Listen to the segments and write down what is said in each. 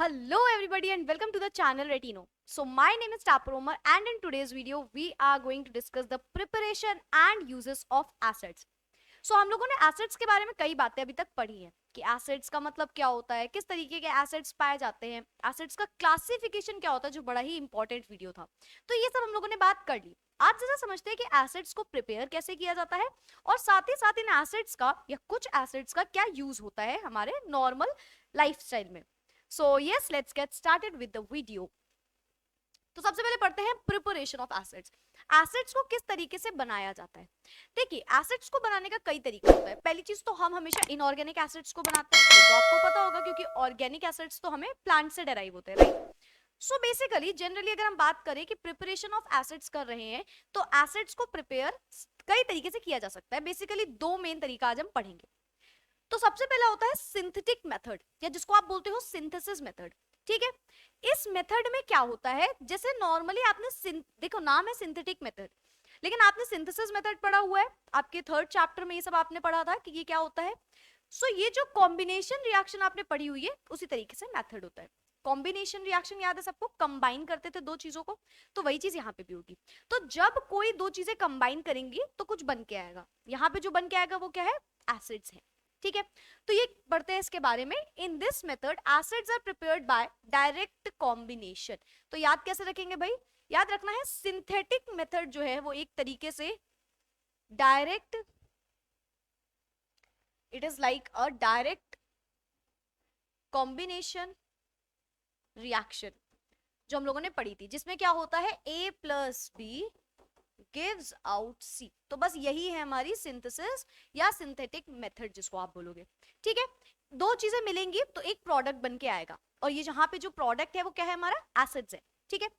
Hello everybody and welcome to the channel Retino. So my name is Taparoma and in today's video we are going to discuss the preparation and uses of acids. So हम लोगों ने acids के बारे में कई बातें अभी तक पढ़ी हैं कि एसिड्स का मतलब क्या होता है, किस तरीके के एसिड्स पाए जाते हैं, एसिड्स का क्लासिफिकेशन क्या होता है, जो बड़ा ही इंपॉर्टेंट वीडियो था। तो ये सब हम लोगों ने बात कर ली। आज जरा समझते हैं कि एसिड्स को प्रिपेयर कैसे किया जाता है और साथ ही साथ इन एसिड्स का या कुछ एसिड्स का क्या यूज होता है हमारे नॉर्मल लाइफस्टाइल में। So yes, let's get started with the video. तो सबसे पहले पढ़ते हैं प्रिपरेशन ऑफ एसिड्स। एसिड्स को किस तरीके से बनाया जाता है। देखिए, एसिड्स को बनाने का कई तरीका होता है। पहली चीज तो हम हमेशा इनऑर्गेनिक एसिड्स को बनाते हैं, ये तो आपको पता होगा क्योंकि ऑर्गेनिक एसिड्स तो हमें प्लांट से डेराइव होते हैं, राइट। सो बेसिकली जनरली अगर हम बात करें कि प्रिपरेशन ऑफ एसिड्स कर रहे हैं तो एसिड्स को प्रिपेयर कई तरीके से किया जा सकता है। बेसिकली दो मेन तरीका आज हम पढ़ेंगे। तो सबसे पहला होता है सिंथेटिक मेथड या जिसको आप बोलते हो सिंथेसिस मेथड। ठीक है, इस मेथड में क्या होता है, जैसे नॉर्मली आपने देखो नाम है सिंथेटिक मेथड, लेकिन आपने सिंथेसिस मेथड पढ़ा हुआ है, आपके थर्ड चैप्टर में ये सब आपने पढ़ा था कि ये क्या होता है। सो ये जो कॉम्बिनेशन रिएक्शन आपने पढ़ी हुई है उसी तरीके से मेथड होता है। कॉम्बिनेशन रिएक्शन याद है सबको, कंबाइन करते थे दो चीजों को, तो वही चीज यहाँ पे भी होगी। तो जब कोई दो चीजें कंबाइन करेंगी तो कुछ बन के आएगा। यहाँ पे जो बन के आएगा वो क्या है, एसिड्स है। ठीक है, तो ये पढ़ते हैं इसके बारे में। In this method acids are prepared by direct combination. तो याद कैसे रखेंगे भाई, याद रखना है सिंथेटिक मेथड जो है वो एक तरीके से direct, it is like a direct combination reaction जो हम लोगों ने पढ़ी थी, जिसमें क्या होता है A plus B gives out C। तो बस यही है हमारी सिंथेसिस या सिंथेटिक मेथड जिसको आप बोलोगे। ठीक है, दो चीजें मिलेंगी तो एक प्रोडक्ट बन के आएगा, और ये जहां पे जो प्रोडक्ट है वो क्या है, हमारा एसिड्स है। ठीक है,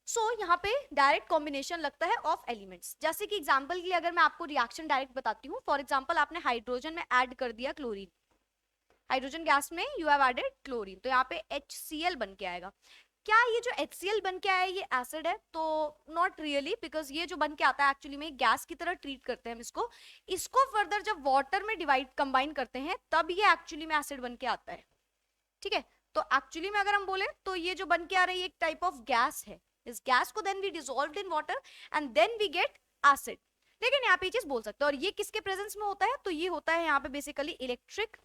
सो यहाँ पे डायरेक्ट कॉम्बिनेशन लगता है ऑफ एलिमेंट्स। जैसे कि एग्जांपल के लिए अगर मैं आपको रिएक्शन डायरेक्ट बताती हूँ, फॉर एग्जांपल आपने हाइड्रोजन में ऐड कर दिया क्लोरीन, हाइड्रोजन गैस में यू हैव एडेड क्लोरीन, तो यहाँ पे HCl बन के आएगा। क्या ये जो HCl बन के आया ये एसिड है? तो नॉट रियली, बिकॉज ये जो बन के आता है एक्चुअली में गैस की तरह ट्रीट करते हैं हम इसको। इसको फर्दर जब वाटर में डिवाइड कंबाइन करते हैं तब ये एक्चुअली में एसिड बन के आता है। ठीक है, तो एक्चुअली में अगर हम बोले तो ये जो बन के आ रही है एक टाइप ऑफ गैस है। इस गैस को then we dissolved in water and then we get acid. लेकिन यहाँ पे ये चीज बोल सकते हैं, और ये किसके प्रेजेंस में होता है, तो ये होता है यहाँ पे बेसिकली इलेक्ट्रिक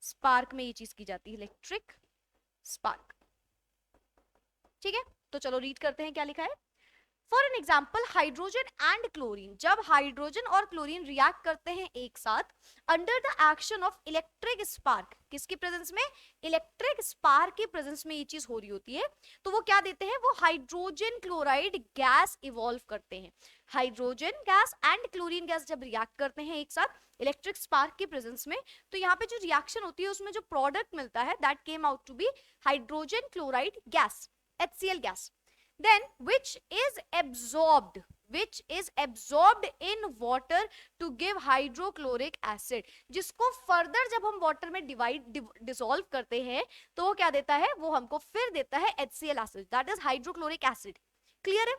स्पार्क में ये चीज की जाती है, इलेक्ट्रिक स्पार्क। ठीक है, तो चलो रीड करते हैं क्या लिखा है। For an example hydrogen and chlorine, जब हाइड्रोजन और क्लोरीन रिएक्ट करते हैं एक साथ under the action of electric spark, किसकी प्रेजेंस में, इलेक्ट्रिक स्पार्क की प्रेजेंस में ये चीज हो रही होती है, तो वो क्या देते हैं, वो हाइड्रोजन क्लोराइड गैस इवॉल्व करते हैं। Hydrogen gas and chlorine gas जब रिएक्ट करते हैं एक साथ इलेक्ट्रिक स्पार्क की प्रेजेंस में, तो यहाँ पे जो रिएक्शन होती है उसमें जो प्रोडक्ट मिलता है that came out to be hydrogen chloride gas, HCl gas, then which is absorbed in water to give hydrochloric acid, जिसको फर्दर जब हम वाटर में डिसॉल्व करते हैं तो वो क्या देता है, वो हमको फिर देता है HCl acid, that is hydrochloric acid. Clear है?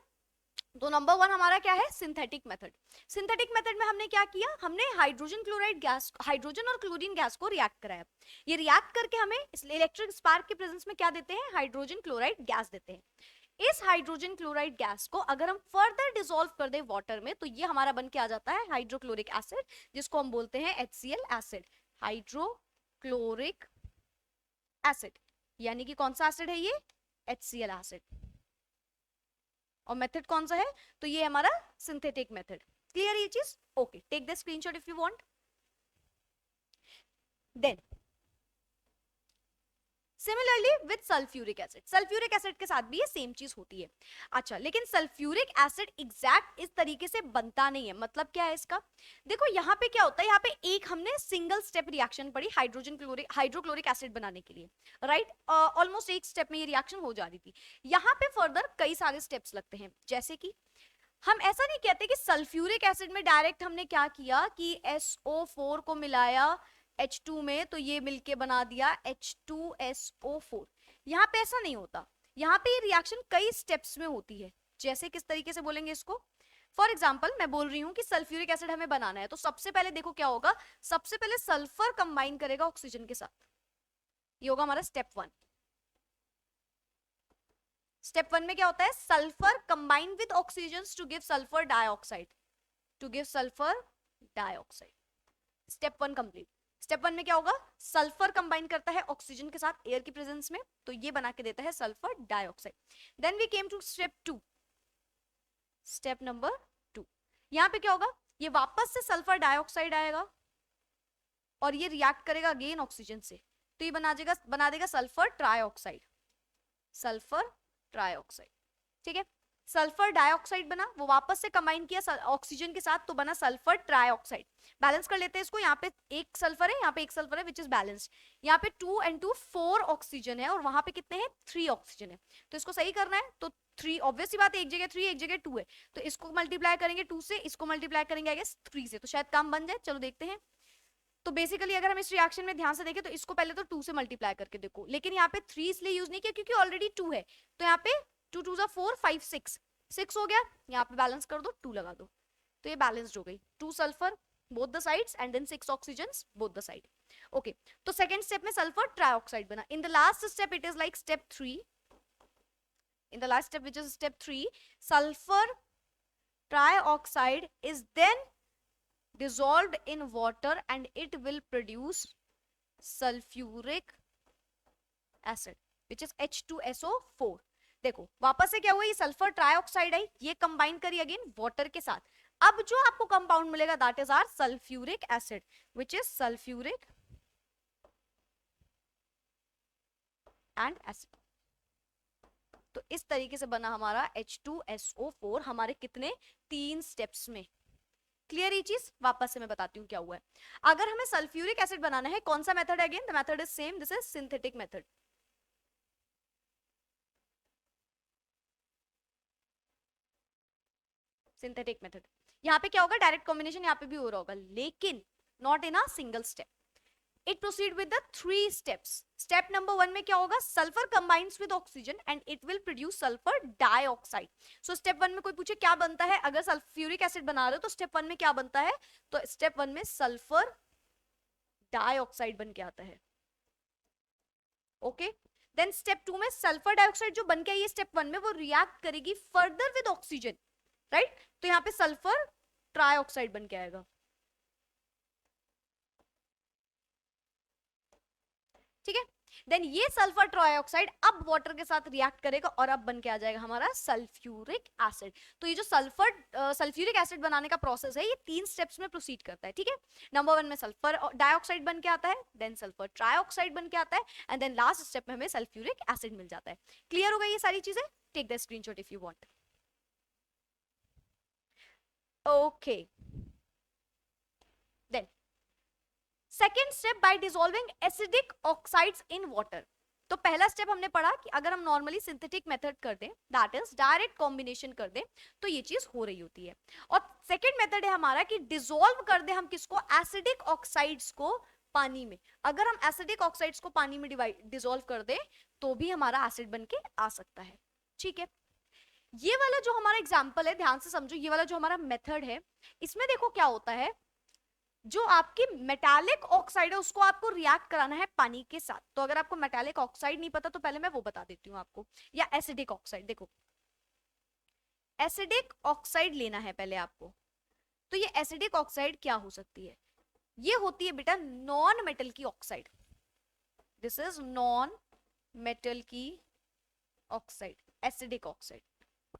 तो नंबर वन हमारा क्या है, सिंथेटिक मेथड। सिंथेटिक मेथड में हमने क्या किया, हमने हाइड्रोजन क्लोराइड गैस, हाइड्रोजन और क्लोरीन गैस को रिएक्ट कराया। ये रिएक्ट करके हमें इलेक्ट्रिक स्पार्क के प्रेजेंस में क्या देते हैं, हाइड्रोजन क्लोराइड गैस देते हैं। इस हाइड्रोजन क्लोराइड गैस को अगर हम फर्दर डिसॉल्व कर दे वाटर में तो ये हमारा बन के आ जाता है हाइड्रोक्लोरिक एसिड, जिसको हम बोलते हैं HCl एसिड, हाइड्रोक्लोरिक एसिड। यानी कि कौन सा एसिड है ये, HCl एसिड। और मेथड कौन सा है, तो ये हमारा सिंथेटिक मेथड। क्लियर ये चीज? Okay, take the screenshot if you want. Then similarly with sulphuric acid, sulphuric acid के साथ भी ये सेम चीज होती है। अच्छा, लेकिन सल्फ्यूरिक एसिड एग्जैक्ट इस तरीके से बनता नहीं है। मतलब क्या है इसका, देखो यहाँ पे क्या होता है, यहाँ पे एक हमने सिंगल स्टेप रिएक्शन पढ़ी हाइड्रोक्लोरिक एसिड बनाने के लिए, राइट। ऑलमोस्ट एक स्टेप में ये रिएक्शन हो जा रही थी। यहाँ पे फर्दर कई सारे स्टेप्स लगते हैं, जैसे कि हम ऐसा नहीं कहते कि सल्फ्यूरिक एसिड में डायरेक्ट हमने क्या किया कि SO4 को मिलाया H2 में तो ये मिलके बना दिया H2SO4। यहाँ पे ऐसा नहीं होता, यहाँ पे ये रिएक्शन कई स्टेप्स में होती है। जैसे किस तरीके से बोलेंगे इसको, फॉर एग्जाम्पल मैं बोल रही हूँ कि सल्फ्यूरिक एसिड हमें बनाना है, तो सबसे पहले देखो क्या होगा, सबसे पहले सल्फर कंबाइन करेगा ऑक्सीजन के साथ, ये होगा हमारा स्टेप 1। स्टेप 1 में क्या होता है, sulphur combine with oxygen to give sulphur dioxide, to give sulphur dioxide. Step 1 complete. Step 1 में क्या होगा, सल्फर कंबाइन करता है ऑक्सीजन के साथ एयर की प्रेजेंस में, तो ये बना के देता है sulphur dioxide. Then we came to step 2। Step number 2, यहां पे क्या होगा, ये वापस से सल्फर डाइऑक्साइड आएगा और ये रिएक्ट करेगा अगेन ऑक्सीजन से, तो ये बना देगा सल्फर ट्राइऑक्साइड, सल्फर ट्राइऑक्साइड। ठीक है, सल्फर डाइऑक्साइड बना, वो वापस से कंबाइन किया ऑक्सीजन के साथ, तो बना सल्फर ट्राइऑक्साइड। बैलेंस कर लेते हैं इसको, यहाँ पे एक सल्फर है, यहाँ पे एक सल्फर है, विच इज बैलेंस्ड। यहाँ पे 2 and 2 4 ऑक्सीजन है और वहां पे कितने हैं, 3 ऑक्सीजन है। तो इसको सही करना है, तो 3 ऑब्वियस सी बात है, एक जगह 3 एक जगह 2 है, तो इसको मल्टीप्लाई करेंगे 2 से, इसको मल्टीप्लाई करेंगे आई गेस 3 से, तो शायद काम बन जाए। चलो देखते हैं। तो बेसिकली अगर हम इस रिएक्शन में ध्यान से देखें तो इसको पहले तो 2 से मल्टीप्लाई करके देखो, लेकिन यहाँ पे 3 इसलिए यूज नहीं किया क्योंकि ऑलरेडी 2 है, तो यहाँ पे 2 2 4 5 6 हो गया, यहाँ पे बैलेंस कर दो, 2 लगा दो, तो ये बैलेंस्ड हो गई। 2 sulphur both the sides and then 6 oxygens both the side. Okay, तो सेकंड स्टेप में सल्फर ट्राइऑक्साइड बना। In the last step it is like step 3, in the last step which is step 3, sulfur trioxide is then dissolved in water and it will produce sulfuric acid which is H2SO4। देखो वापस से क्या हुआ, ये sulphur trioxide है, ये combine करी again water के साथ। अब जो आपको कंपाउंड मिलेगा that is our sulphuric acid which is sulphuric and acid. तो इस तरीके से बना हमारा H2SO4 हमारे कितने, 3 स्टेप्स में। क्लियर ये चीज, वापस से मैं बताती हूँ क्या हुआ है। अगर हमें सल्फ्यूरिक एसिड बनाना है, कौन सा मेथड है, again the method is same, this is synthetic method. Synthetic method, यहाँ पे क्या होगा, डायरेक्ट कॉम्बिनेशन यहाँ पे भी हो रहा होगा, लेकिन not in a single step. It proceed with the 3 steps. Step number 1 में क्या होगा, sulfur combines with oxygen and it will produce sulfur dioxide. So step 1 में कोई पूछे क्या बनता है, अगर सल्फ्यूरिक एसिड बना रहे हो तो step 1 में क्या बनता है, तो step 1 में सल्फर डाइऑक्साइड बन के आता है। ओके, देन step 2 में सल्फर डाइऑक्साइड जो बन के आई है step 1 में, वो रिएक्ट करेगी फर्दर विद ऑक्सीजन, राइट, तो यहाँ पे सल्फर ट्राइऑक्साइड बन के आएगा। ठीक है, देन ये सल्फर ट्राइऑक्साइड अब वाटर के साथ रिएक्ट करेगा और अब बन के आ जाएगा हमारा सल्फ्यूरिक एसिड। तो ये जो सल्फ्यूरिक एसिड बनाने का प्रोसेस है, ये 3 स्टेप्स में प्रोसीड करता है। ठीक है, नंबर 1 में सल्फर डाइऑक्साइड बन के आता है, देन सल्फर ट्राइऑक्साइड बन के आता है, एंड देन लास्ट स्टेप में हमें सल्फ्यूरिक एसिड मिल जाता है। क्लियर हो गई ये सारी चीजें? Take the screenshot if you want. Okay, then second step, by dissolving acidic oxides in water. तो पहला स्टेप हमने पढ़ा कि अगर हम नॉर्मली सिंथेटिक मेथड कर दें, दैट इज डायरेक्ट कॉम्बिनेशन कर दें, तो ये चीज हो रही होती है। और सेकेंड मेथड है हमारा कि डिसॉल्व कर दे हम किसको, एसिडिक ऑक्साइड्स को पानी में। अगर हम एसिडिक ऑक्साइड्स को पानी में डिसॉल्व कर दे तो भी हमारा एसिड बन के आ सकता है। ठीक है, ये वाला जो हमारा एग्जाम्पल है, ध्यान से समझो, ये वाला जो हमारा मेथड है, इसमें देखो क्या होता है, जो आपकी मेटालिक ऑक्साइड है उसको आपको रिएक्ट कराना है पानी के साथ। तो अगर आपको मेटालिक ऑक्साइड नहीं पता तो पहले मैं वो बता देती हूँ आपको, या एसिडिक ऑक्साइड। देखो एसिडिक ऑक्साइड लेना है पहले आपको, तो ये एसिडिक ऑक्साइड क्या हो सकती है, ये होती है बेटा नॉन मेटल की oxide. This is non metal की ऑक्साइड, एसिडिक ऑक्साइड।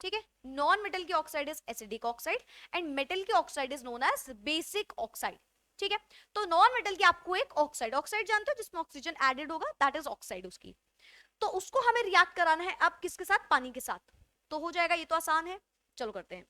ठीक है, नॉन मेटल की oxide is acidic oxide and metal की oxide is known as basic oxide. ठीक है, तो नॉन मेटल की आपको एक ऑक्साइड, ऑक्साइड जानते हो जिसमें ऑक्सीजन एडेड होगा, दैट इज ऑक्साइड उसकी। तो उसको हमें रिएक्ट कराना है अब किसके साथ, पानी के साथ। तो हो जाएगा, ये तो आसान है, चलो करते हैं।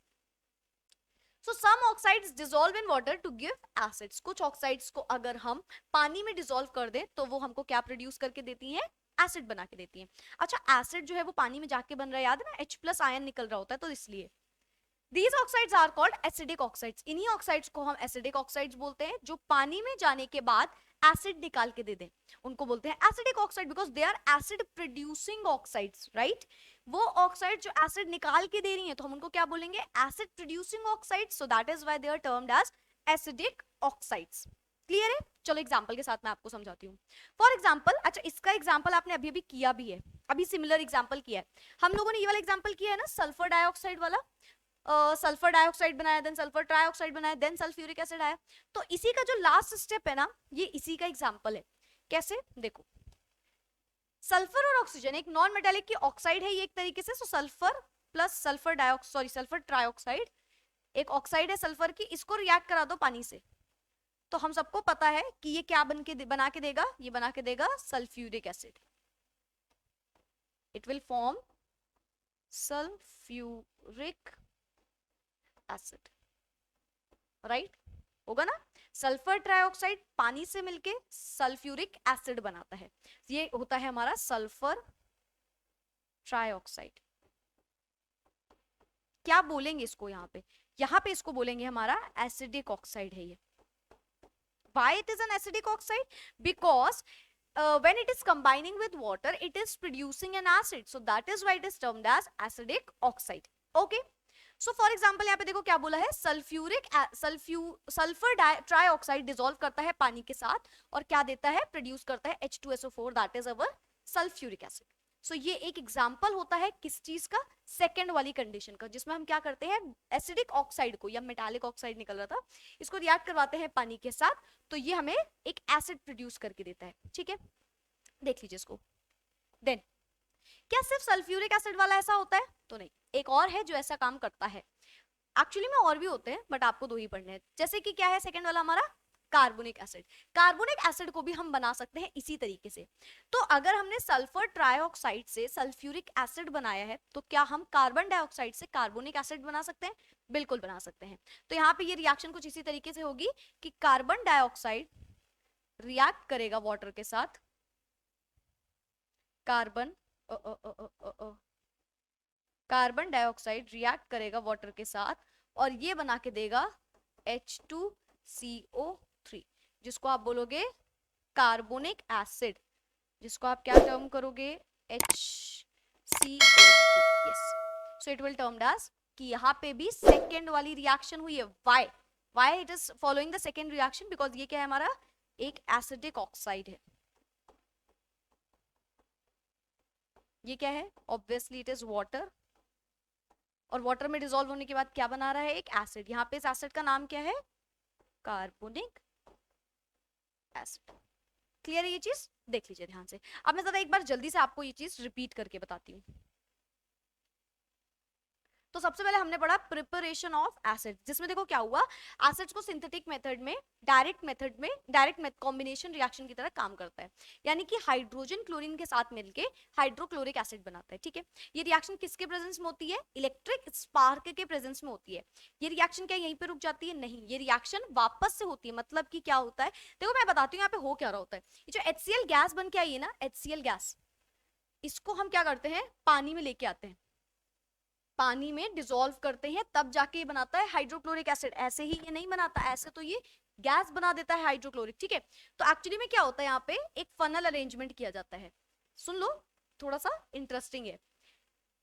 So some oxides dissolve in water to give acids. कुछ ऑक्साइड्स को अगर हम पानी में डिसॉल्व कर दें तो वो हमको क्या प्रोड्यूस करके देती हैं, एसिड बना के देती हैं। अच्छा, एसिड जो है वो पानी में जाके बन रहा है, याद है ना, H+ आयन निकल रहा होता है, तो इसलिए These oxides are called acidic oxides. इन्हीं ऑक्साइड्स को हम एसिडिक ऑक्साइड्स बोलते हैं, जो पानी में जाने के बाद एसिड निकाल के दे दें, उनको बोलते हैं acidic oxide, because they are acid producing oxides, right. वो ऑक्साइड जो एसिड निकाल के दे रही हैं तो हम उनको क्या बोलेंगे, acid producing oxides. So that is why they are termed as acidic oxides. Clear है? चलो एग्जाम्पल के साथ मैं आपको समझाती हूँ। फॉर एग्जाम्पल, अच्छा इसका एग्जाम्पल आपने अभी अभी किया भी है, अभी सिमिलर एग्जाम्पल किया है हम लोगों ने, ये वाला एग्जाम्पल किया है ना सल्फर डाइऑक्साइड वाला, सल्फर डाइऑक्साइड बनाया, देन सल्फर ट्राइऑक्साइड बनाया, देन सल्फ्यूरिक एसिड आया। तो इसी का जो लास्ट स्टेप है ना, ये इसी का एग्जाम्पल है। कैसे, देखो सल्फर और ऑक्सीजन एक नॉन मेटालिक की ऑक्साइड है ये एक तरीके से, so sulphur plus sulphur dioxide, sorry sulphur trioxide एक ऑक्साइड है सल्फर की, इसको रिएक्ट करा दो पानी से, तो हम सबको पता है कि ये क्या बना के देगा, ये बना के देगा sulphuric acid. It will form sulphuric acid, right, होगा ना। सल्फर ट्राइऑक्साइड पानी से मिलके सल्फ्यूरिक एसिड बनाता है, ये होता है हमारा सल्फर ट्राइऑक्साइड। क्या बोलेंगे इसको यहाँ पे इसको बोलेंगे हमारा एसिडिक ऑक्साइड है ये। Why it is an acidic oxide? Because when it is combining with water, it is producing an acid. So that is why it is termed as acidic oxide. Okay. So for example यहाँ पे देखो क्या बोला है, sulphur trioxide dissolve करता है पानी के साथ और क्या देता है, प्रोड्यूस करता है H2SO4, that is our sulphuric acid. So ये एक एग्जाम्पल होता है किस चीज का, सेकेंड वाली कंडीशन का, जिसमें हम क्या करते हैं, एसिडिक ऑक्साइड को, या मेटालिक ऑक्साइड निकल रहा था, इसको रिएक्ट करवाते हैं पानी के साथ, तो ये हमें एक एसिड प्रोड्यूस करके देता है। ठीक है, देख लीजिए इसको। देन क्या सिर्फ सल्फ्यूरिक एसिड वाला ऐसा होता है, तो नहीं, एक और है जो ऐसा काम करता है। एक्चुअली में और भी होते हैं बट आपको दो ही पढ़ने हैं। जैसे कि क्या है सेकंड वाला हमारा, कार्बोनिक एसिड। कार्बोनिक एसिड को भी हम बना सकते हैं इसी तरीके से। तो अगर हमने सल्फर ट्राइऑक्साइड से सल्फ्यूरिक एसिड बनाया है, तो क्या हम कार्बन डाइऑक्साइड से कार्बोनिक एसिड बना सकते हैं? बिल्कुल बना सकते हैं। तो यहाँ पे ये रिएक्शन कुछ इसी तरीके से होगी कि कार्बन डाइऑक्साइड रिएक्ट करेगा वाटर के साथ, कार्बन डाइऑक्साइड रिएक्ट करेगा वाटर के साथ और ये बना के देगा H2CO3, जिसको आप बोलोगे कार्बोनिक एसिड, जिसको आप क्या टर्म करोगे, HCO2। Yes, so it will termed as कि यहाँ पे भी सेकेंड वाली रिएक्शन हुई है। Why it is following the second reaction, because ये क्या है हमारा, एक एसिडिक ऑक्साइड है। ये क्या है, ऑब्वियसली इट इज वाटर, और वाटर में डिसॉल्व होने के बाद क्या बना रहा है, एक एसिड। यहाँ पे इस एसिड का नाम क्या है, कार्बोनिक एसिड। क्लियर है ये चीज, देख लीजिए ध्यान से। अब मैं जरा एक बार जल्दी से आपको ये चीज रिपीट करके बताती हूँ। तो सबसे पहले हमने पढ़ा प्रिपरेशन ऑफ एसिड, जिसमें देखो क्या हुआ, एसिड्स को सिंथेटिक मेथड में, डायरेक्ट कॉम्बिनेशन रिएक्शन की तरह काम करता है, यानी कि हाइड्रोजन क्लोरीन के साथ मिलके हाइड्रोक्लोरिक एसिड बनाता है। ठीक है, ये रिएक्शन किसके प्रेजेंस में होती है, इलेक्ट्रिक स्पार्क के प्रेजेंस में होती है। ये रिएक्शन क्या यहीं पे रुक जाती है? नहीं, ये रिएक्शन वापस से होती है। मतलब कि क्या होता है, देखो मैं बताती हूँ यहाँ पे हो क्या रहा होता है। ये जो HCl गैस बन के आई है ना, HCl गैस, इसको हम क्या करते हैं, पानी में लेके आते हैं, पानी में डिसॉल्व करते हैं, तब जाके ये बनाता है हाइड्रोक्लोरिक एसिड। ऐसे ही ये नहीं बनाता, ऐसे तो ये गैस बना देता है हाइड्रोक्लोरिक। ठीक है, तो एक्चुअली में क्या होता है, यहाँ पे एक फनल अरेंजमेंट किया जाता है। सुन लो, थोड़ा सा इंटरेस्टिंग है।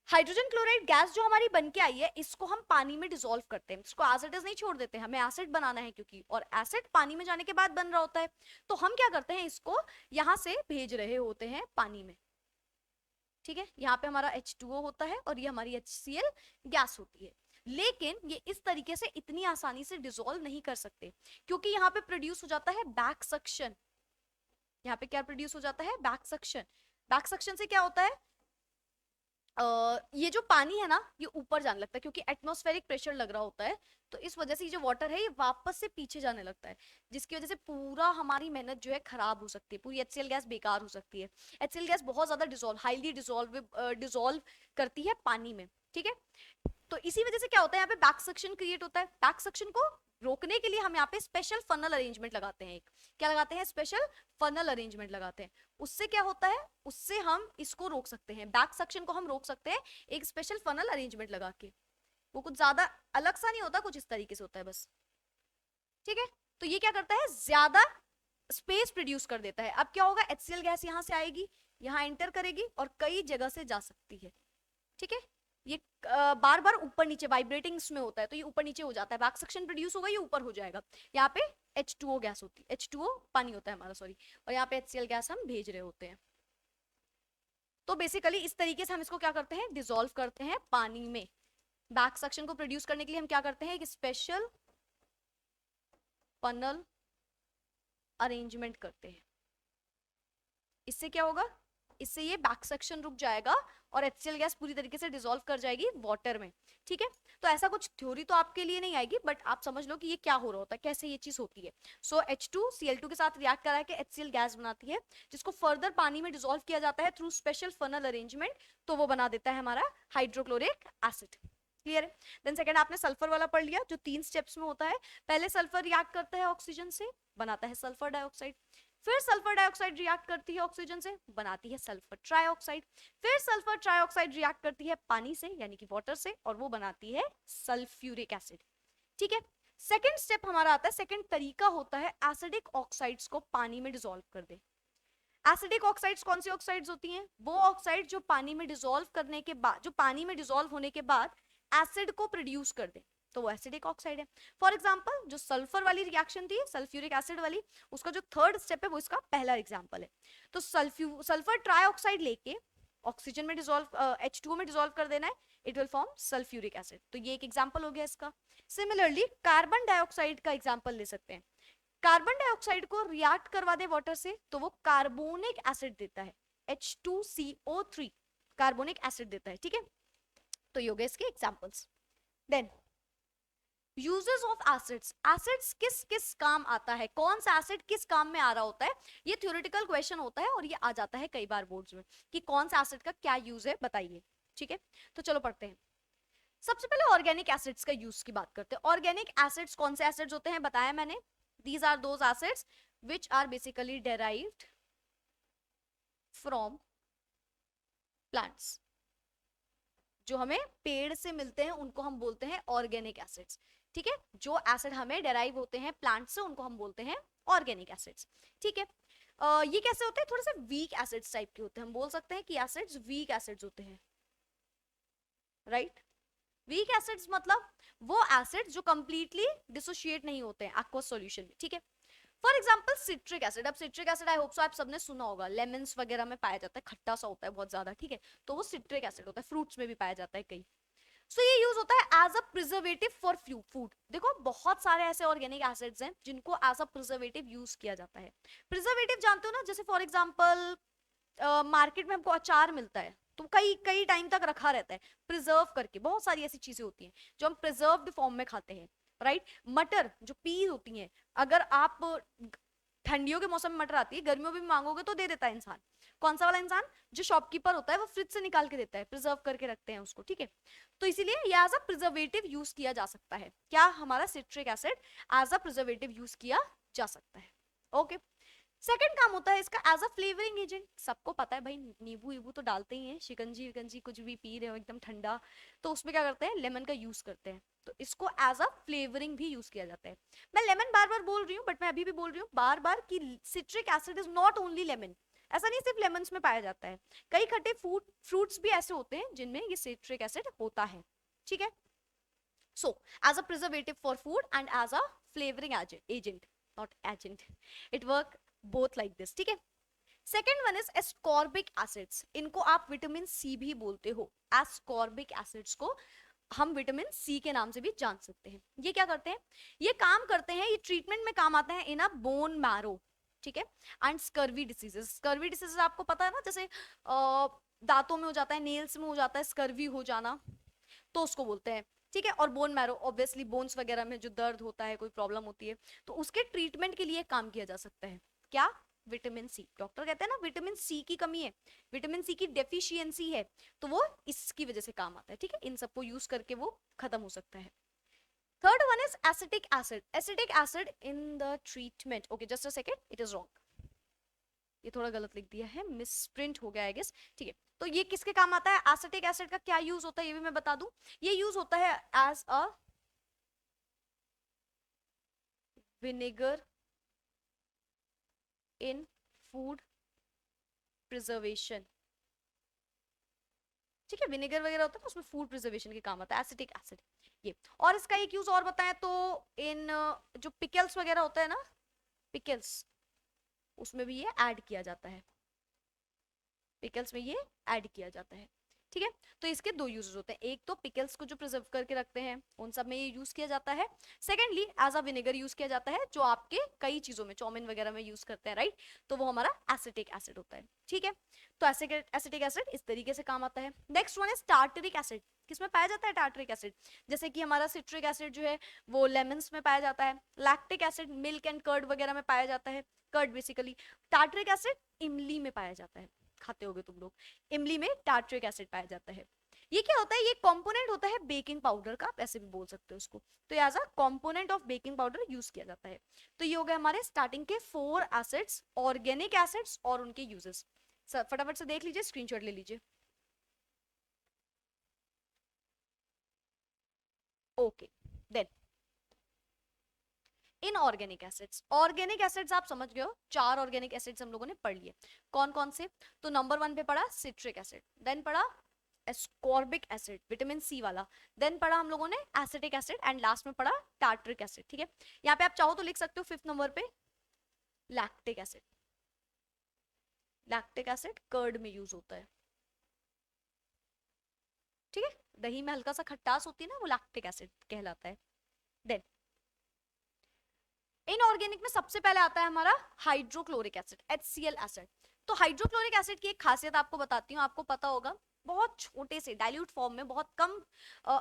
हाइड्रोजन क्लोराइड गैस जो हमारी बन के आई है, इसको हम पानी में डिसॉल्व करते हैं, इसको एज इट इज नहीं छोड़ देते, हमें एसिड बनाना है क्योंकि, और एसिड पानी में जाने के बाद बन रहा होता है। तो हम क्या करते हैं, इसको यहाँ से भेज रहे होते हैं पानी में। ठीक है, यहाँ पे हमारा H2O होता है और ये हमारी HCl गैस होती है। लेकिन ये इस तरीके से इतनी आसानी से डिसॉल्व नहीं कर सकते, क्योंकि यहाँ पे प्रोड्यूस हो जाता है बैक सक्शन। यहाँ पे क्या प्रोड्यूस हो जाता है, बैक सक्शन। बैक सक्शन से क्या होता है, ये जो पानी है ना, ये ऊपर जाने लगता है, क्योंकि एटमॉस्फेरिक प्रेशर लग रहा होता है, तो इस वजह से ये जो वाटर है ये वापस से पीछे जाने लगता है, जिसकी वजह से पूरा हमारी मेहनत जो है खराब हो सकती है, पूरी HCl गैस बेकार हो सकती है। HCl गैस बहुत ज्यादा हाईली डिसॉल्व करती है पानी में। ठीक है, तो इसी वजह से क्या होता है, यहाँ पे बैक सक्शन क्रिएट होता है। बैक सक्शन को रोकने के लिए हम यहाँ पे स्पेशल फनल अरेंजमेंट लगाते हैं। क्या लगाते हैं, स्पेशल फनल अरेंजमेंट लगाते हैं। उससे क्या होता है, उससे हम इसको रोक सकते हैं, बैक सक्शन को हम रोक सकते हैं एक स्पेशल फनल अरेंजमेंट लगा के। वो कुछ ज्यादा अलग सा नहीं होता, कुछ इस तरीके से होता है बस। ठीक है, तो ये क्या करता है, ज्यादा स्पेस प्रोड्यूस कर देता है। अब क्या होगा, HCl गैस यहाँ से आएगी, यहाँ एंटर करेगी और कई जगह से जा सकती है। ठीक है, ये बार बार ऊपर नीचे वाइब्रेटिंग्स में होता है, तो ये ऊपर नीचे हो जाता है, बैक सक्शन प्रोड्यूस होगा, ये ऊपर हो जाएगा। यहाँ पे H2O गैस होती है, H2O पानी होता है हमारा, सॉरी, और यहाँ पे HCl गैस हम भेज रहे होते हैं। तो बेसिकली इस तरीके से हम इसको क्या करते हैं, डिसॉल्व करते हैं पानी में। बैक सक्शन को प्रोड्यूस करने के लिए हम क्या करते हैं, एक स्पेशल फनल अरेंजमेंट करते हैं। इससे क्या होगा, इससे ये बैक सक्शन रुक जाएगा और HCl गैस पूरी तरीके से डिसॉल्व कर जाएगी वाटर में। ठीक है, तो ऐसा कुछ थ्योरी तो आपके लिए नहीं आएगी, बट आप समझ लो कि ये क्या हो रहा होता है, कैसे ये चीज होती है। सो H2Cl2 के साथ रिएक्ट करा के HCl गैस बनाती है, जिसको फर्दर पानी में डिसॉल्व किया जाता है थ्रू स्पेशल फनल अरेंजमेंट, तो वो बना देता है हमारा हाइड्रोक्लोरिक एसिड। क्लियर है। देन सेकंड आपने सल्फर वाला पढ़ लिया, जो 3 स्टेप्स में होता है। पहले सल्फर रिएक्ट करता है ऑक्सीजन से, बनाता है सल्फर डाइऑक्साइड। फिर सल्फर डाइऑक्साइड रिएक्ट करती है ऑक्सीजन से, बनाती है सल्फर ट्राइऑक्साइड। फिर सल्फर ट्राइऑक्साइड रिएक्ट करती है पानी से यानी कि वाटर से, और वो बनाती है सल्फ्यूरिक एसिड। ठीक है, सेकंड स्टेप हमारा आता है, सेकंड तरीका होता है एसिडिक ऑक्साइड्स को पानी में डिसॉल्व कर दे। एसिडिक ऑक्साइड्स कौन सी ऑक्साइड्स होती हैं, वो ऑक्साइड जो पानी में डिसॉल्व करने के बाद, जो पानी में डिसॉल्व होने के बाद एसिड को प्रोड्यूस कर दे, तो वो एसिडिक ऑक्साइड है। फॉर एग्जांपल जो सल्फर वाली रिएक्शन थी सल्फ्यूरिक एसिड वाली, उसका जो थर्ड स्टेप है वो इसका पहला एग्जांपल है। तो सल्फर ट्राइऑक्साइड लेके ऑक्सीजन में डिसॉल्व, H2O में डिसॉल्व कर देना है, it will form sulphuric acid. तो ये एक एग्जांपल हो गया इसका। सिमिलरली कार्बन डाइऑक्साइड का एग्जांपल ले सकते हैं। कार्बन डाइऑक्साइड को रिएक्ट करवा दे वाटर से, तो वो कार्बोनिक एसिड देता है, H2CO3 कार्बोनिक एसिड देता है। ठीक है, तो ये हो गए इसके examples. Then uses of acids, acids किस किस काम आता है, कौन सा एसिड किस काम में आ रहा होता है, ये थ्योरेटिकल क्वेश्चन होता है और ये आ जाता है कई बार बोर्ड्स में कि कौन सा एसिड का क्या यूज है बताइए। ठीक है, तो चलो पढ़ते हैं। सबसे पहले ऑर्गेनिक एसिड्स का यूज की बात करते हैं। ऑर्गेनिक एसिड्स कौन से एसिड्स होते हैं बताया मैंने, these are those acids which are basically derived from plants. जो हमें पेड़ से मिलते हैं उनको हम बोलते हैं ऑर्गेनिक एसिड्स। ठीक है, जो एसिड हमें डेराइव होते हैं प्लांट से उनको हम बोलते हैं ऑर्गेनिक एसिड्स। ठीक है, ये कैसे होते हैं, थोड़े से वीक एसिड्स टाइप के होते हैं, हम बोल सकते हैं कि एसिड्स वीक एसिड्स होते हैं, राइट। वीक एसिड्स मतलब वो एसिड्स जो कंप्लीटली डिसोशिएट नहीं होते हैं एक्वस सॉल्यूशन में। ठीक है, फॉर एग्जाम्पल सिट्रिक एसिड। अब citric acid I hope so आप सबने सुना होगा, लेमन्स वगैरह में पाया जाता है, खट्टा सा होता है बहुत ज्यादा। ठीक है, तो वो सिट्रिक एसिड होता है, फ्रूट्स में भी पाया जाता है कई। सो ये यूज होता है as a preservative for food. देखो बहुत सारे ऐसे ऑर्गेनिक एसिड्स हैं जिनको एज अ प्रिजर्वेटिव यूज किया जाता है। प्रिजर्वेटिव जानते हो ना, जैसे फॉर एग्जाम्पल मार्केट में हमको अचार मिलता है तो कई कई टाइम तक रखा रहता है प्रिजर्व करके, बहुत सारी ऐसी चीजें होती हैं जो हम प्रिजर्व्ड फॉर्म में खाते हैं, राइट। मटर जो पीस होती हैं, अगर आप ठंडियों के मौसम में मटर आती है, गर्मियों में भी मांगोगे तो दे देता है इंसान। कौन सा वाला इंसान, जो शॉपकीपर होता है, वो फ्रिज से निकाल के देता है, प्रिजर्व करके रखते हैं उसको। ठीक है, तो इसीलिए ये एज अ प्रिजर्वेटिव यूज किया जा सकता है। क्या, हमारा citric acid as a preservative use किया जा सकता है। ओके, सेकंड काम होता है इसका एज अ फ्लेवरिंग एजेंट। सबको पता है भाई, नींबू वीबू तो डालते ही हैं, शिकंजी विकंजी कुछ भी पी रहे हो एकदम ठंडा, तो उसमें क्या करते हैं, लेमन का यूज करते हैं, तो इसको एज अ फ्लेवरिंग भी यूज किया जाता है। मैं लेमन बार बार बोल रही हूँ, बट मैं अभी भी बोल रही हूँ बार बार कि citric acid is not only lemon. ऐसा नहीं सिर्फ लेमन्स में पाया जाता है, कई खट्टे फ्रूट्स भी ऐसे होते हैं जिनमें ये सिट्रिक एसिड होता है। ठीक है, so as a preservative for food and as a flavoring agent, not agent, it work both like this। ठीक है, second one is ascorbic acids. इनको आप विटामिन सी भी बोलते हो। एस्कॉर्बिक एसिड्स को हम विटामिन सी के नाम से भी जान सकते हैं। ये क्या करते हैं, ये काम करते हैं, ये ट्रीटमेंट में काम आते हैं इन अ बोन मैरो। ठीक है, and scurvy diseases. Scurvy diseases आपको पता है ना, जैसे दांतों में हो जाता है, नेल्स में हो जाता है स्कर्वी हो जाना, तो उसको बोलते हैं। ठीक है, और बोन मैरो ऑब्वियसली बोन्स वगैरह में जो दर्द होता है, कोई प्रॉब्लम होती है, तो उसके ट्रीटमेंट के लिए काम किया जा सकता है। क्या, विटामिन सी। डॉक्टर कहते हैं ना विटामिन सी की कमी है, विटामिन सी की डेफिशिएंसी है, तो वो इसकी वजह से काम आता है। ठीक है, इन सबको यूज करके वो खत्म हो सकता है। Third one is acetic acid. Acetic acid in the treatment, okay just a second, it is wrong, ये थोड़ा गलत लिख दिया है, मिसप्रिंट हो गया आई गेस। ठीक है, तो ये किसके काम आता है, एसिटिक एसिड का क्या यूज होता है ये भी मैं बता दूं। ये यूज होता है as a vinegar in food preservation. ठीक है, विनेगर वगैरह होता है ना उसमें फूड प्रिजर्वेशन के काम आता है एसिटिक एसिड ये। और इसका एक यूज और बताएं तो इन जो पिकल्स वगैरह होता है ना, पिकल्स, उसमें भी ये ऐड किया जाता है, पिकल्स में ये ऐड किया जाता है। ठीक है, तो इसके दो यूजेस होते हैं, एक तो पिकल्स को जो प्रिजर्व करके रखते हैं उन सब में ये यूज किया जाता है, secondly as a vinegar use किया जाता है जो आपके कई चीजों में चाउमीन वगैरह में यूज करते हैं, राइट, तो वो हमारा एसिटिक एसिड होता है। ठीक है, तो एसिटिक एसिड इस तरीके से काम आता है। Next one is tartaric acid. किसमें पाया जाता है टार्टरिक एसिड? जैसे कि हमारा सिट्रिक एसिड जो है वो लेमन्स में पाया जाता है, lactic acid milk and curd वगैरह में पाया जाता है, कर्ड बेसिकली। टार्टरिक एसिड इमली में पाया जाता है, खाते होगे तुम लोग, इमली में टार्टरिक एसिड पाया जाता है। ये क्या होता है? ये कंपोनेंट होता है बेकिंग पाउडर का, आप ऐसे भी बोल सकते हो उसको, तो as a component of baking powder use किया जाता है। तो ये हो गए हमारे स्टार्टिंग के 4 एसिड्स, ऑर्गेनिक एसिड्स और उनके यूजेस। फटाफट से देख लीजिए, स्क्रीनशॉट ले लीजिए। Okay, then inorganic acids. Organic acids आप समझ गए हो, 4 ऑर्गेनिक एसिड्स हम लोगों ने पढ़ लिए। कौन कौन से? तो नंबर 1 पे पढ़ा सिट्रिक एसिड, देन पढ़ा एस्कॉर्बिक एसिड विटामिन सी वाला, देन पढ़ा हम लोगों ने एसिटिक एसिड, एंड लास्ट में पढ़ा टार्टरिक एसिड। ठीक है, यहाँ पे आप चाहो तो लिख सकते हो 5th नंबर पे lactic acid. Lactic acid curd में यूज होता है। ठीक है, दही में हल्का सा खट्टास होती है ना, वो लैक्टिक एसिड कहलाता है। देन इनऑर्गेनिक में सबसे पहले आता है हमारा हाइड्रोक्लोरिक एसिड, HCl एसिड। तो हाइड्रोक्लोरिक एसिड की एक खासियत आपको बताती हूँ, आपको पता होगा, बहुत छोटे से डाइल्यूट फॉर्म में, बहुत कम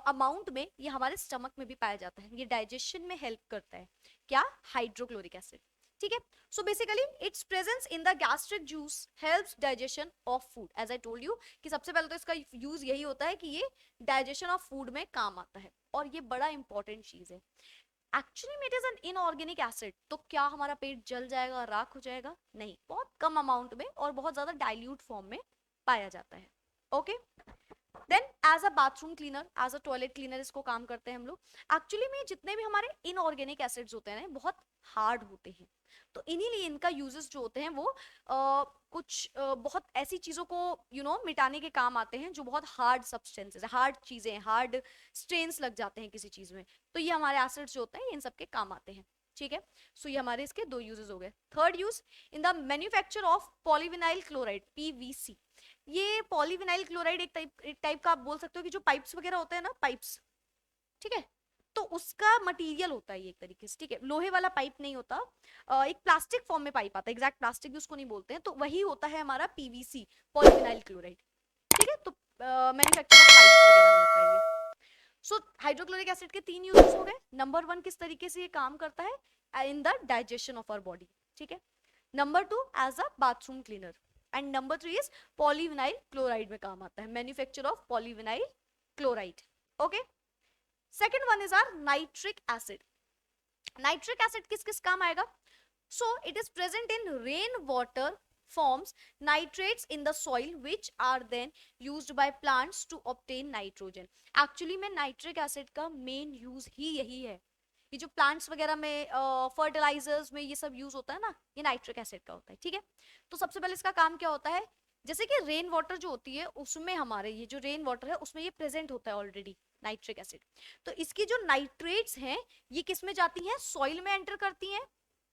अमाउंट में ये हमारे स्टमक में भी पाया जाता है, ये डाइजेशन में हेल्प करता है। क्या? Hydrochloric acid. ठीक है, so basically its presence in the gastric juice helps digestion of food. As I told you कि सबसे पहले तो इसका यूज यही होता है कि ये डाइजेशन ऑफ फूड में काम आता है, और ये बड़ा इंपॉर्टेंट चीज है। एक्चुअली में it is an inorganic acid, तो क्या हमारा पेट जल जाएगा, राख हो जाएगा? नहीं, बहुत कम अमाउंट में और बहुत ज्यादा डाइल्यूट फॉर्म में पाया जाता है। Okay, then as a bathroom cleaner, as a toilet cleaner इसको काम करते हैं हम लोग। एक्चुअली में जितने भी हमारे इनऑर्गेनिक एसिड्स होते हैं ना, बहुत हार्ड होते हैं, तो इन्हीं लिए इनका यूजेस जो होते हैं वो कुछ बहुत ऐसी चीजों को मिटाने के काम आते हैं जो बहुत हार्ड सब्सटेंसेस, हार्ड चीजें, हार्ड स्ट्रेन्स लग जाते हैं किसी चीज में, तो ये हमारे एसिड्स जो होते हैं इन सब के काम आते हैं। ठीक है, सो ये हमारे इसके दो यूजेस हो गए। Third use, in the manufacture of polyvinyl chloride, PVC। ये पॉलीविनाइल क्लोराइड एक टाइप का आप बोल सकते हो कि जो पाइप्स वगैरह होते हैं ना, पाइप्स, ठीक है, तो उसका मटेरियल होता है ये एक तरीके से। ठीक है, लोहे वाला पाइप नहीं होता, एक प्लास्टिक फॉर्म में पाइप आता है, एग्जैक्ट प्लास्टिक भी उसको नहीं बोलते हैं, तो वही होता है हमारा PVC, पॉलीविनाइल क्लोराइड। ठीक है, तो मैन्युफैक्चर ऑफ पाइप वगैरह में होता है ये। सो हाइड्रोक्लोरिक एसिड के 3 यूजेस हो गए। नंबर 1 किस तरीके से ये काम करता है in the digestion of our body. ठीक है, number 2 as a bathroom cleaner, and number 3 is polyvinyl chloride में काम आता है, manufacture of polyvinyl chloride. Okay, second one is our nitric acid. Nitric acid किस किस काम आएगा? So it is present in rainwater, forms nitrates in the soil which are then used by plants to obtain nitrogen. Actually में nitric acid का main use ही यही है, ये जो प्लांट्स वगैरह में फर्टिलाइजर्स में ये सब यूज होता है ना, ये नाइट्रिक एसिड का होता है। ठीक है, तो सबसे पहले इसका काम क्या होता है, जैसे कि रेन वाटर जो होती है उसमें हमारे ये जो रेन वाटर है उसमें ये प्रेजेंट होता है ऑलरेडी नाइट्रिक एसिड, तो इसकी जो नाइट्रेट्स हैं ये किस में जाती हैं? सॉइल में एंटर करती हैं,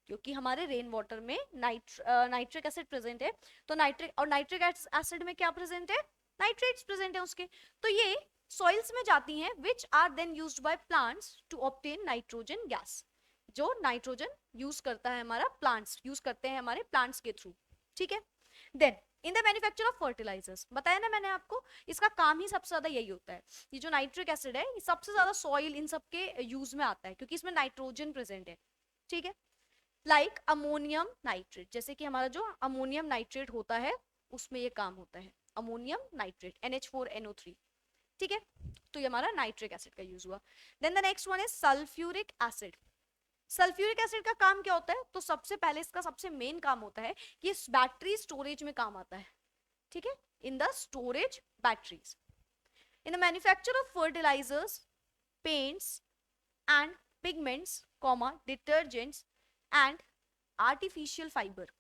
क्योंकि हमारे रेन वाटर में नाइट्रिक एसिड प्रेजेंट है, तो नाइट्रिक एसिड में क्या प्रेजेंट है? नाइट्रेट्स प्रेजेंट है उसके, तो ये सॉइल्स में जाती हैं which are then used by plants to obtain nitrogen gas. जो नाइट्रोजन यूज करता है हमारा प्लांट्स, यूज करते हैं हमारे प्लांट्स के थ्रू। ठीक है, then in the manufacture of fertilisers, बताया ना मैंने आपको, इसका काम ही सबसे ज्यादा यही होता है। ये जो नाइट्रिक एसिड है ये सबसे ज्यादा सॉइल इन सब के यूज में आता है क्योंकि इसमें नाइट्रोजन प्रेजेंट है। ठीक है, लाइक अमोनियम नाइट्रेट, जैसे कि हमारा जो अमोनियम नाइट्रेट होता है उसमें ये काम होता है, अमोनियम नाइट्रेट NH4NO3। ठीक है, तो ये हमारा नाइट्रिक एसिड का यूज हुआ। Then the next one is sulphuric acid. Sulphuric acid का काम क्या होता है? तो सबसे पहले इसका सबसे मेन काम होता है कि इस बैटरी स्टोरेज में काम आता है। ठीक है, in the storage batteries, in the manufacture of fertilisers, paints and pigments, detergents and artificial fibre.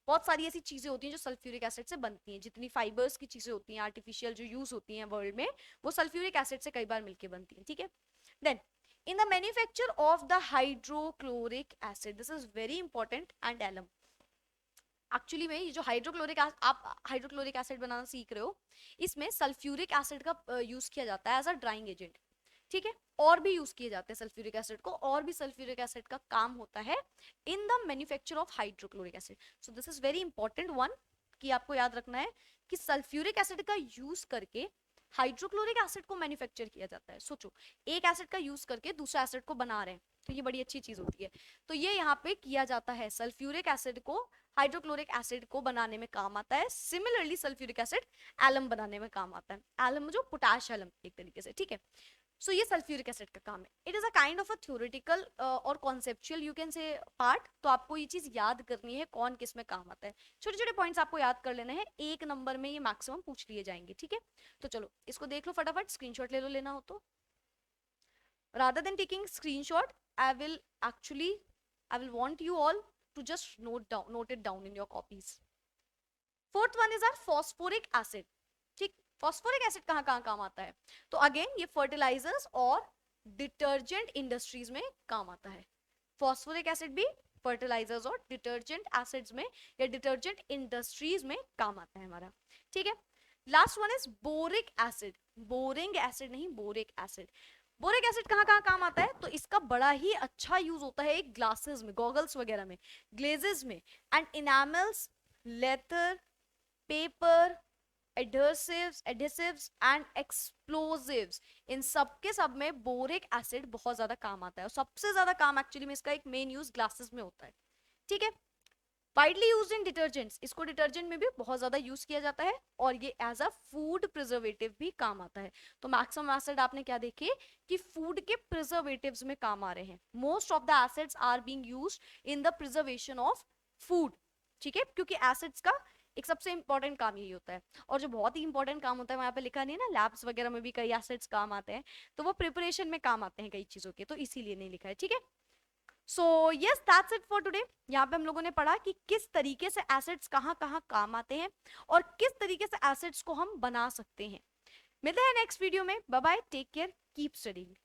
बहुत सारी ऐसी चीजें होती हैं जो सल्फ्यूरिक एसिड से बनती हैं, जितनी फाइबर्स की चीजें होती हैं आर्टिफिशियल जो यूज होती हैं वर्ल्ड में, वो सल्फ्यूरिक एसिड से कई बार मिलके बनती हैं, ठीक है। Then in the manufacture of the hydrochloric acid, this is very important and alum, actually में ये जो आप हाइड्रोक्लोरिक एसिड बनाना सीख रहे हो, इसमें सल्फ्यूरिक एसिड का यूज किया जाता है एज अ ड्राइंग एजेंट, ठीक है। और भी यूज किए जाते हैं सल्फ्यूरिक एसिड को, और भी सल्फ्यूरिक एसिड का काम होता है in the manufacture of hydrochloric acid. So this is very important one कि आपको याद रखना है कि सल्फ्यूरिक एसिड का यूज करके हाइड्रोक्लोरिक एसिड को मैन्युफैक्चर किया जाता है। सोचो, एक एसिड का यूज करके दूसरा एसिड को बना रहे हैं, तो ये बड़ी अच्छी चीज होती है। तो ये यहाँ पे किया जाता है, सल्फ्यूरिक एसिड को हाइड्रोक्लोरिक एसिड को बनाने में काम आता है। सिमिलरली सल्फ्यूरिक एसिड एलम बनाने में काम आता है, एलम जो पोटाश एलम एक तरीके से, ठीक है। सो ये सल्फ्यूरिक एसिड का काम है। It is a kind of a theoretical और conceptual you can say part. तो आपको ये चीज याद करनी है कौन किस में काम आता है, छोटे छोटे पॉइंट्स आपको याद कर लेने हैं, एक नंबर में ये मैक्सिमम पूछ लिए जाएंगे, ठीक है। तो चलो इसको देख लो फटाफट, स्क्रीनशॉट ले लो लेना हो तो। rather than taking screenshot, I will want you all to just note it down in your copies. Fourth one is our phosphoric acid, ठीक। phosphoric acid कहाँ कहाँ काम आता है, तो अगेन ये फर्टिलाइजर्स और डिटर्जेंट इंडस्ट्रीज में काम आता है। फॉस्फोरिक एसिड भी फर्टिलाइजर्स और डिटर्जेंट एसिड्स में या डिटर्जेंट इंडस्ट्रीज में काम आता है हमारा, ठीक है। Last one is boric acid, boring acid नहीं, बोरिक एसिड। बोरिक एसिड कहाँ कहाँ काम आता है, तो इसका बड़ा ही अच्छा यूज होता है एक ग्लासेस में, गॉगल्स वगैरह में, ग्लेजेस में, and enamels, leather, paper, adhesives and explosives, इन सब के सब में बोरिक एसिड बहुत ज्यादा काम आता है। और सबसे ज्यादा काम एक्चुअली में इसका एक मेन यूज ग्लासेस में होता है, ठीक है। वाइडली यूज्ड इन डिटर्जेंट्स, इसको डिटर्जेंट में भी बहुत ज्यादा यूज किया जाता है, और ये एज अ फूड प्रिजर्वेटिव भी काम आता है। तो मैक्सिमम एसिड आपने क्या देखे कि फूड के प्रिजर्वेटिव्स में काम आ रहे हैं। Most of the acids are being used in the preservation of food, ठीक है, क्योंकि एसिड्स का एक सबसे इंपॉर्टेंट काम यही होता है। और जो बहुत ही इंपॉर्टेंट काम होता है वहां पे लिखा नहीं है ना, लैब्स वगैरह में भी कई एसिड्स काम आते हैं, तो वो प्रिपरेशन में काम आते हैं कई चीजों के, तो इसीलिए नहीं लिखा है, ठीक है। So yes that's it for today. यहाँ पे हम लोगों ने पढ़ा कि किस तरीके से एसिड्स कहाँ कहाँ काम आते हैं और किस तरीके से एसिड्स को हम बना सकते हैं। मिलते हैं नेक्स्ट वीडियो में, bye bye, take care, keep studying.